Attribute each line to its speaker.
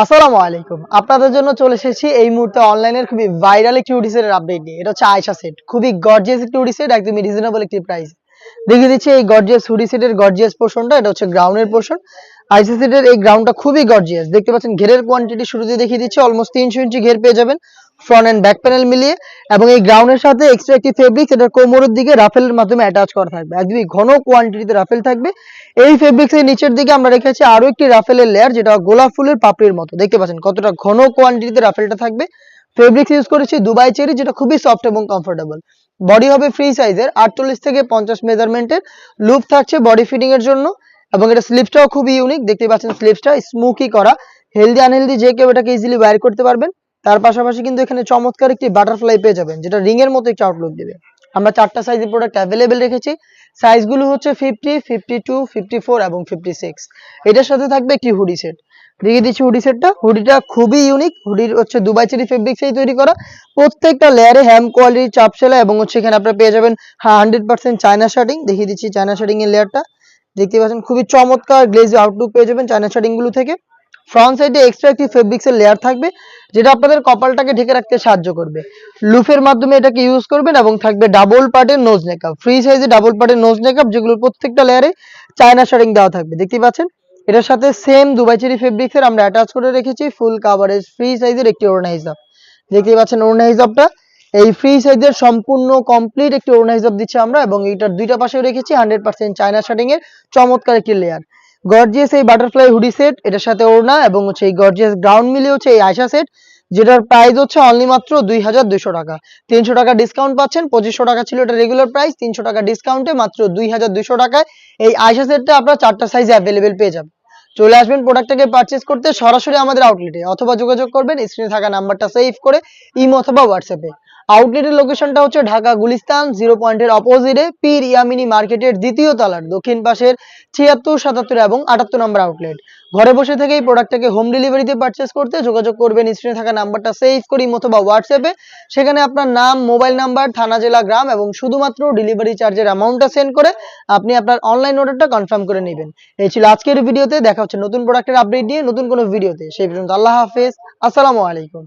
Speaker 1: আসসালামু আলাইকুম। আপনাদের জন্য চলে এসেছি এই মুহূর্তে অনলাইনের খুবই ভাইরাল একটি হুডি সেটের আপডেট নিয়ে। এটা হচ্ছে আয়েশা সেট। খুবই গর্জিয়াস একটি হুডি সেট, একদমই রিজনেবল একটি প্রাইস। দেখিয়ে দিচ্ছি এই গর্জিয়াস হুডি সেটের গর্জিয়াস পোরশনটা। এটা হচ্ছে গ্রাউন্ডের পোরশন। আয়েশা সেটের এই গ্রাউন্ডটা খুবই গর্জিয়াস। দেখতে পাচ্ছেন ঘেরের কোয়ান্টিটি শুরুতে দেখিয়ে দিচ্ছি। অলমোস্ট 300 ইঞ্চি ঘের পেয়ে যাবেন ফ্রন্ট এন্ড ব্যাক প্যানেল মিলিয়ে, এবং এই গ্রাউন্ডের সাথে এক্সট্রা একটি ফেব্রিক্স এটা কোমরের দিকে রাফেলের মাধ্যমে অ্যাটাচ করা থাকবে। একদমই ঘন কোয়ান্টিটিতে রাফেল থাকবে। এই ফেব্রিক্সের নিচের দিকে আমরা রেখেছি আরো একটি রাফেলের লেয়ার, যেটা গোলাপ ফুলের পাপড়ির মতো। দেখতে পাচ্ছেন কতটা ঘন কোয়ান্টিটিতে রাফেলটা থাকবে। ফেব্রিক্স ইউজ করেছি দুবাই চেরি, যেটা খুবই সফট এবং কমফোর্টেবল। বডি হবে ফ্রি সাইজের 48 থেকে 50 মেজারমেন্টের। লুপ থাকছে বডি ফিটিং এর জন্য, এবং এটা স্লিপসটাও খুবই ইউনিক। দেখতে পাচ্ছেন স্লিপসটা স্মুকি করা। হেলদি আনহেলদি যে কেউ এটাকে ইজিলি ওয়্যার করতে পারবেন। তার পাশাপাশি কিন্তু এখানে চমৎকার একটি বাটারফ্লাই পেয়ে যাবেন, যেটা রিং এর মতো একটা আউটলুক দিবে। আমরা 4টা সাইজের প্রোডাক্ট অ্যাভেলেবেল রেখেছি। সাইজগুলো হচ্ছে 50, 52, 54 এবং 56। এটার সাথে থাকবে একটি হুডি সেট। দেখিয়ে দিচ্ছি হুডি সেটটা। হুডিটা খুবই ইউনিক। হুডির হচ্ছে দুবাই চেরি ফেব্রিক্সেই তৈরি করা। প্রত্যেকটা লেয়ারে হ্যাম কোয়ালিটির চাপ সেলাই, এবং হচ্ছে এখানে আপনারা পেয়ে যাবেন 100% চায়না শার্টিং। দেখিয়ে দিচ্ছি চায়না শার্টিং এর লেয়ারটা। দেখতে পাচ্ছেন খুবই চমৎকার গ্লেজি আউটলুক পেয়ে যাবেন চায়না শার্টিং গুলো থেকে। ফ্রন্ট সাইডে এক্সট্রা একটি ফেব্রিক্স এর লেয়ার থাকবে, যেটা আপনাদের কপালটাকে ঢেকে রাখতে সাহায্য করবে। লুফের মাধ্যমে এটাকে ইউজ করবেন, এবং থাকবে ডাবল পার্টের নোজ মেকআপ, ফ্রি সাইজে ডাবল পার্টের নোজ মেকআপ, যেগুলোর প্রত্যেকটা লেয়ারে চায়না শার্টিং দেওয়া থাকবে। দেখতে পাচ্ছেন এটার সাথে সেম দুবাই চেরি ফেব্রিক্স এর আমরা অ্যাটাচ করে রেখেছি ফুল কাভারেজ ফ্রি সাইজের একটি ওড়না হিজাব। দেখতে পাচ্ছেন ওড়না হিজাবটা এই ফ্রি সাইজের সম্পূর্ণ কমপ্লিট একটি ওড়না হিজাব দিচ্ছি আমরা, এবং এটার দুইটা পাশে রেখেছি 100% চায়না শার্টিং এর চমৎকার একটি লেয়ার। গর্জিয়াস এই বাটারফ্লাই হুডি সেট, এটার সাথে ওড়না এবং হচ্ছে এই গর্জিয়াস গ্রাউন্ড মিলে হচ্ছে এই আয়শা সেট, যেটার প্রাইস হচ্ছে অনলি মাত্র 2200 টাকা। 300 টাকা ডিসকাউন্ট পাচ্ছেন। 2500 টাকা ছিল এটা রেগুলার প্রাইস। 300 টাকা ডিসকাউন্টে মাত্র 2200 টাকায় এই আয়শা সেটটা আপনারা 4টা সাইজে অ্যাভেলেবেল পেয়ে যাবেন। চলে আসবেন প্রোডাক্টটাকে পারচেজ করতে সরাসরি আমাদের আউটলেটে, অথবা যোগাযোগ করবেন স্ক্রিনে থাকা নাম্বারটা সেভ করে ইমো অথবা হোয়াটসঅ্যাপে। আউটলেটের লোকেশনটা হচ্ছে ঢাকা গুলিস্তান 0 পয়েন্টের অপোজিটে পীর ইয়ামিনী মার্কেটের দ্বিতীয় তলার দক্ষিণ পাশের 76, 77 এবং 78 নম্বর আউটলেট। ঘরে বসে থেকে এই প্রোডাক্টটাকে হোম ডেলিভারিতে পারচেজ করতে যোগাযোগ করবেন স্ক্রিনে থাকা নাম্বারটা সেভ করে ইমো অথবা হোয়াটসঅ্যাপে। সেখানে আপনার নাম, মোবাইল নাম্বার, থানা, জেলা, গ্রাম এবং শুধুমাত্র ডেলিভারি চার্জের অ্যামাউন্টটা সেন্ড করে আপনি আপনার অনলাইন অর্ডারটা কনফার্ম করে নেবেন। এই ছিল আজকের ভিডিওতে। দেখা হচ্ছে নতুন প্রোডাক্টের আপডেট নিয়ে নতুন কোনো ভিডিওতে। সেই পর্যন্ত আল্লাহ হাফেজ, আসসালামু আলাইকুম।